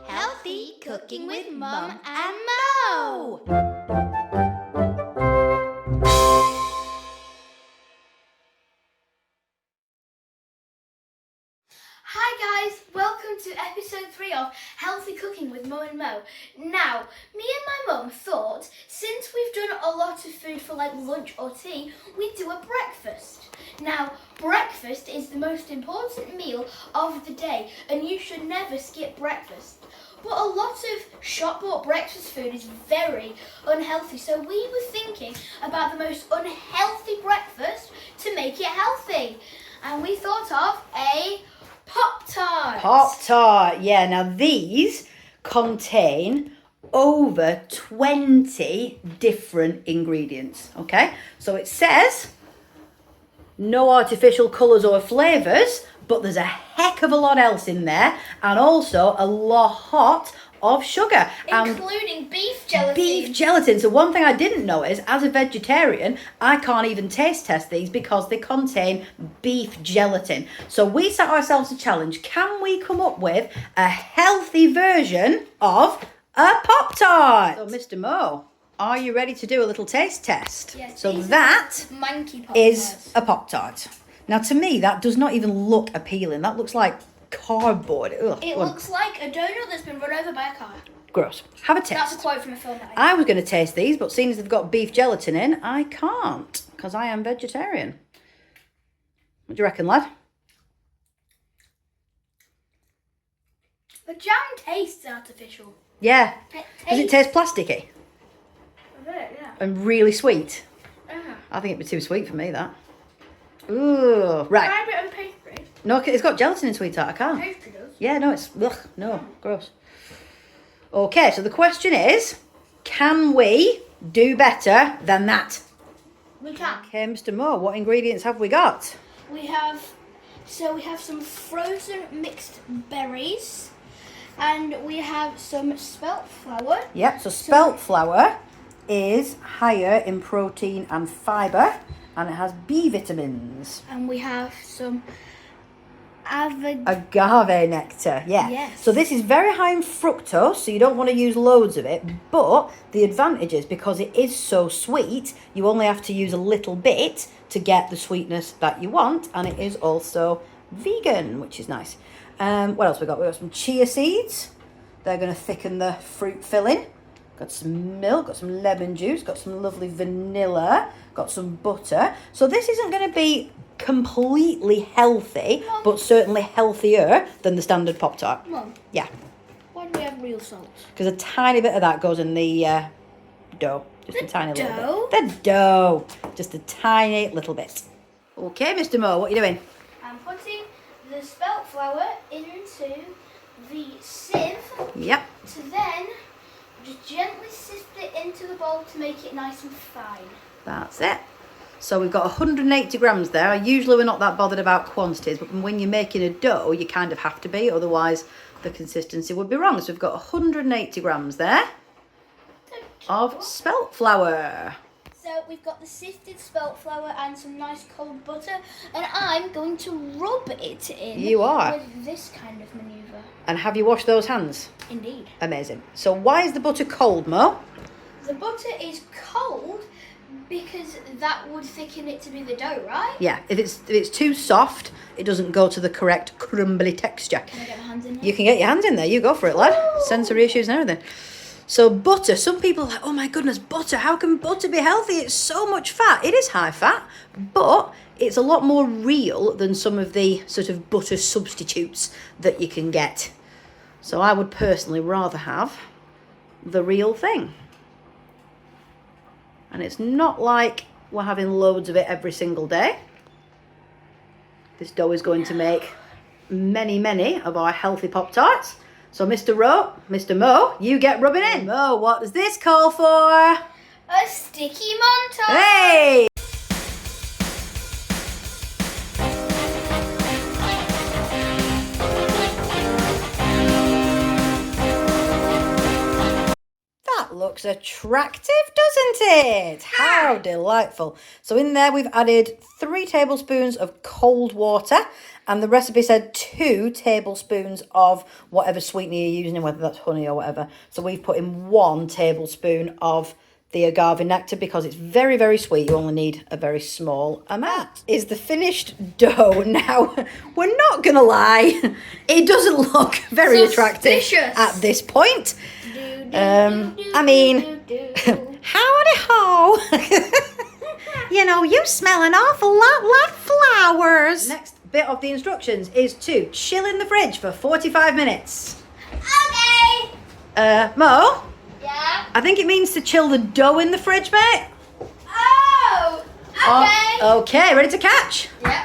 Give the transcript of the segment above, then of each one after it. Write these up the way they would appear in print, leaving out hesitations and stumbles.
Healthy Cooking with Mum and Mo. Hi guys, welcome to episode 3 of Healthy Cooking with Mum and Mo. Now, me and my mum thought, since we've done a lot of food for like lunch or tea, we'd do a breakfast. Now, breakfast is the most important meal of the day and you should never skip breakfast. But a lot of shop-bought breakfast food is very unhealthy, so we were thinking about the most unhealthy breakfast to make it healthy. And we thought of a Pop-Tart. Pop-Tart, yeah. Now these contain over 20 different ingredients, okay? So it says no artificial colours or flavours, but there's a heck of a lot else in there, and also a lot of sugar. Including beef gelatin. Beef gelatin. So one thing I didn't know is, as a vegetarian, I can't even taste test these because they contain beef gelatin. So we set ourselves a challenge. Can we come up with a healthy version of a Pop-Tart? So Mr. Mo, are you ready to do a little taste test? Yes. So that Monkey Pop-Tarts. is a Pop-Tart. Now to me, that does not even look appealing. That looks like cardboard. Ugh, It looks like a donut that's been run over by a car. gross. Have a taste. That's a quote from a film that I I was going to taste these, but seeing as they've got beef gelatin in, I can't because I am vegetarian. What do you reckon, lad? The jam tastes artificial. Yeah. Does it taste plasticky A bit, yeah. and really sweet? Uh-huh. I think it'd be too sweet for me, that. Ooh, right. Try a bit of pastry. No, it's got gelatin in, sweetheart. I can't. Pastry does. Yeah, no, it's... Ugh, no, gross. Okay, so the question is, can we do better than that? We can. Okay, Mr. Moore, what ingredients have we got? We have some frozen mixed berries, and we have some spelt flour. Yep, so spelt flour is higher in protein and fibre, and it has B vitamins. And we have some Agave nectar, yeah. Yes. So this is very high in fructose, so you don't want to use loads of it, but the advantage is because it is so sweet, you only have to use a little bit to get the sweetness that you want, and it is also vegan, which is nice. What else we got? We got some chia seeds. They're going to thicken the fruit filling. Got some milk, got some lemon juice, got some lovely vanilla, got some butter. So this isn't going to be completely healthy, but certainly healthier than the standard Pop-Tart. Mum, Yeah, why do we have real salt? because a tiny bit of that goes in the dough. Just a tiny little dough? bit. The dough. Just a tiny little bit. Okay, Mr. Mo, what are you doing? I'm putting the spelt flour into the sieve Yep. to then just gently sift it into the bowl to make it nice and fine. That's it. So we've got 180 grams there. Usually we're not that bothered about quantities, but when you're making a dough, you kind of have to be, otherwise the consistency would be wrong. So we've got 180 grams there of spelt flour. So we've got the sifted spelt flour and some nice cold butter, and I'm going to rub it in. You are. With this kind of manoeuvre. And have you washed those hands? Indeed. Amazing. So why is the butter cold, Mo? The butter is cold because that would thicken it to be the dough, right? Yeah, if it's too soft, it doesn't go to the correct crumbly texture. Can I get my hands in here? You can get your hands in there. You go for it, lad. Ooh. Sensory issues and everything. So butter, some people are like, oh my goodness, butter, how can butter be healthy? It's so much fat. It is high fat, but it's a lot more real than some of the sort of butter substitutes that you can get. So I would personally rather have the real thing. And it's not like we're having loads of it every single day. This dough is going to make many, many of our healthy Pop-Tarts. So Mr. Mo, you get rubbing in. Mo, what does this call for? A sticky montage. Hey! That looks looks attractive, doesn't it? How delightful. So in there we've added 3 tablespoons of cold water, and the recipe said 2 tablespoons of whatever sweetener you're using, whether that's honey or whatever. So we've put in 1 tablespoon of the agave nectar because it's very, very sweet. You only need a very small amount. Is the finished dough. Now, we're not going to lie, it doesn't look very attractive at this point. I mean, howdy ho. You know, you smell an awful lot like flowers. Next bit of the instructions is to chill in the fridge for 45 minutes. Okay. Mo? Yeah? I think it means to chill the dough in the fridge, mate. Oh, okay. Oh, okay, ready to catch? Yep.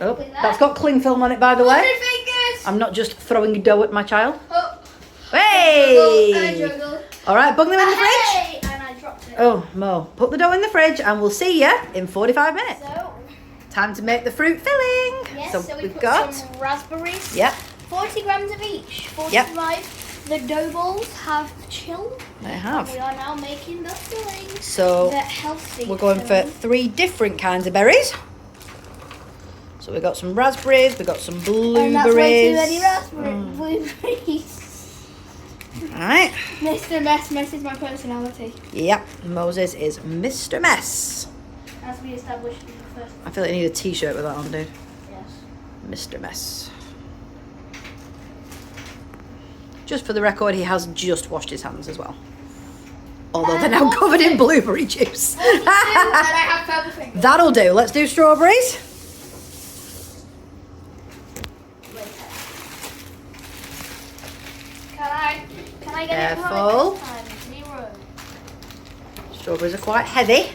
Oh, that's got cling film on it, by the way. Fingers. I'm not just throwing dough at my child. Oh. Hey! I juggled. All right, bung them in the fridge. Hey! And I dropped it. Oh, Mo, put the dough in the fridge and we'll see you in 45 minutes. So, Time to make the fruit filling. yes, so we've put got some raspberries. Yep, 40 grams of each. 45. Yep. The dough balls have chilled. they have. We are now making the filling. So The healthy we're going for filling. 3 different kinds of berries. So we've got some raspberries, we've got some And that's way blueberries. too many raspberries. Blueberries. All right. Mr. Mess is my personality. Yep, Moses is Mr. Mess. As we established in the first. I feel like I need a t-shirt with that on, dude. Yes. Mr. Mess. Just for the record, he has just washed his hands as well. Although they're now covered in blueberry juice. And I have purple fingers. That'll do. Let's do strawberries. Can I get Careful. it right this time? 0. Strawberries are quite heavy.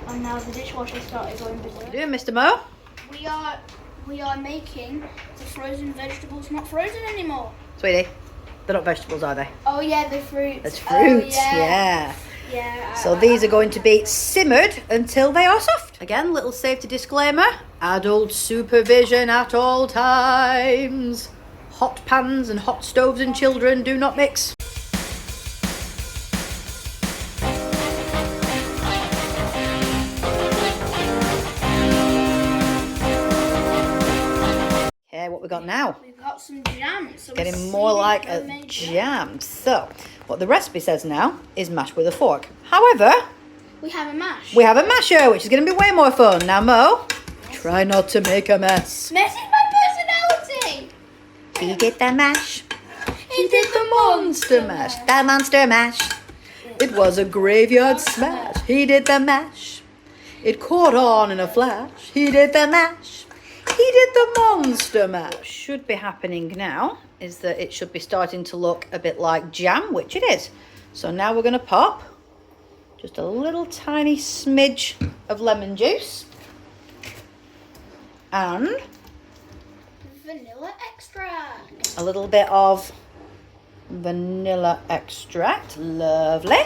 And now the dishwasher started going What berserk. are you doing, Mr. Mo? We are making the frozen vegetables not frozen anymore. Sweetie, they're not vegetables, are they? Oh yeah, the fruits. It's fruit, Oh, yeah. Yeah. So these are going to be simmered until they are soft. Again, little safety disclaimer. Adult supervision at all times. Hot pans and hot stoves and children do not mix. Okay, what we got now? We've got some jam. So Getting more like a jam. So, what the recipe says now is mash with a fork. However, We have a mash. we have a masher, which is going to be way more fun. Now, Mo, try not to make a mess. Mess is my personality. He did the mash. He did the Monster mash. The monster mash. It was a graveyard smash. He did the mash. It caught on in a flash. He did the mash. He did the monster mash. What should be happening now is that it should be starting to look a bit like jam, which it is. So now we're going to pop just a little tiny smidge of lemon juice and vanilla extract. a little bit of vanilla extract. Lovely.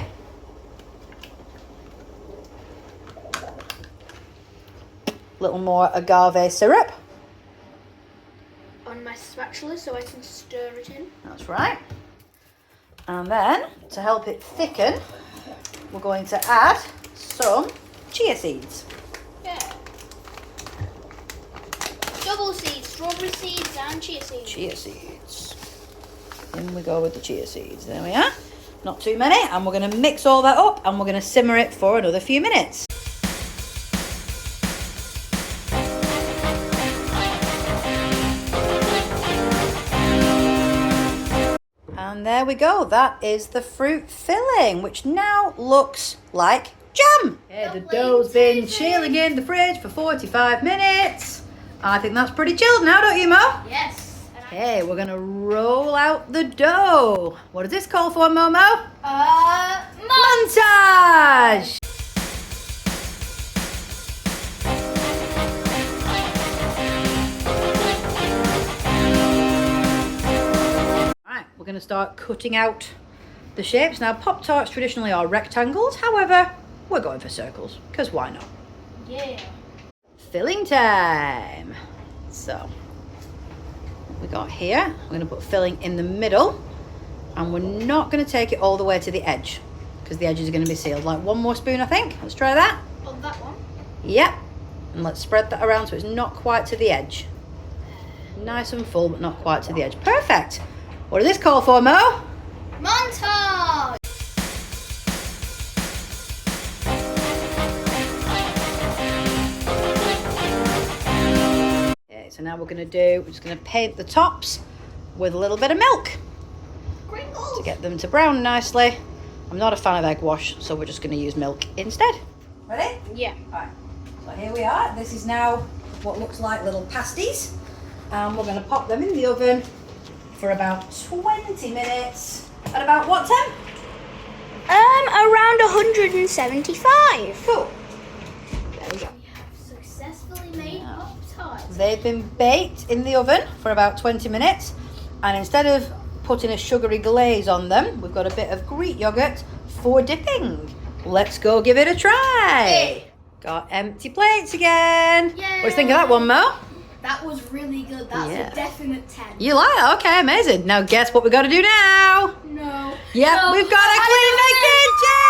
Little more agave syrup. On my spatula so I can stir it in. That's right. And then, to help it thicken, we're going to add some chia seeds. Yeah. Double seeds, strawberry seeds and chia seeds. Chia seeds. In we go with the chia seeds. There we are. Not too many. And we're going to mix all that up and we're going to simmer it for another few minutes. And there we go. That is the fruit filling, which now looks like jam. Yeah, the dough's been chilling in the fridge for 45 minutes. I think that's pretty chilled now, don't you, Mo? Yes. Okay, we're gonna roll out the dough. What does this call for, Momo? Montage! Right, we're gonna start cutting out the shapes. Now, Pop-Tarts traditionally are rectangles. However, we're going for circles, because why not? Yeah. Filling time. So, what we got here, we're going to put filling in the middle. And we're not going to take it all the way to the edge because the edges are going to be sealed. Like 1 more spoon, I think. Let's try that. On that one. Yep. And let's spread that around so it's not quite to the edge. Nice and full, but not quite to the edge. Perfect. What does this call for, Mo? Montage! Okay, so now we're just going to paint the tops with a little bit of milk Crinkles! to get them to brown nicely. I'm not a fan of egg wash, so we're just going to use milk instead. Ready? Yeah. Right. So here we are. This is now what looks like little pasties. And we're going to pop them in the oven for about 20 minutes. At about what temp? Around 175. Cool. There we go. We have successfully made Pop-Tarts. They've been baked in the oven for about 20 minutes. And instead of putting a sugary glaze on them, we've got a bit of Greek yogurt for dipping. Let's go give it a try. Hey. Got empty plates again. Yay. What do you think of that one, Mo? That was really good. That's Yeah. a definite 10. You like it? Okay, amazing. Now guess what we got to do now? No. Yep, No. we've got to clean the kitchen.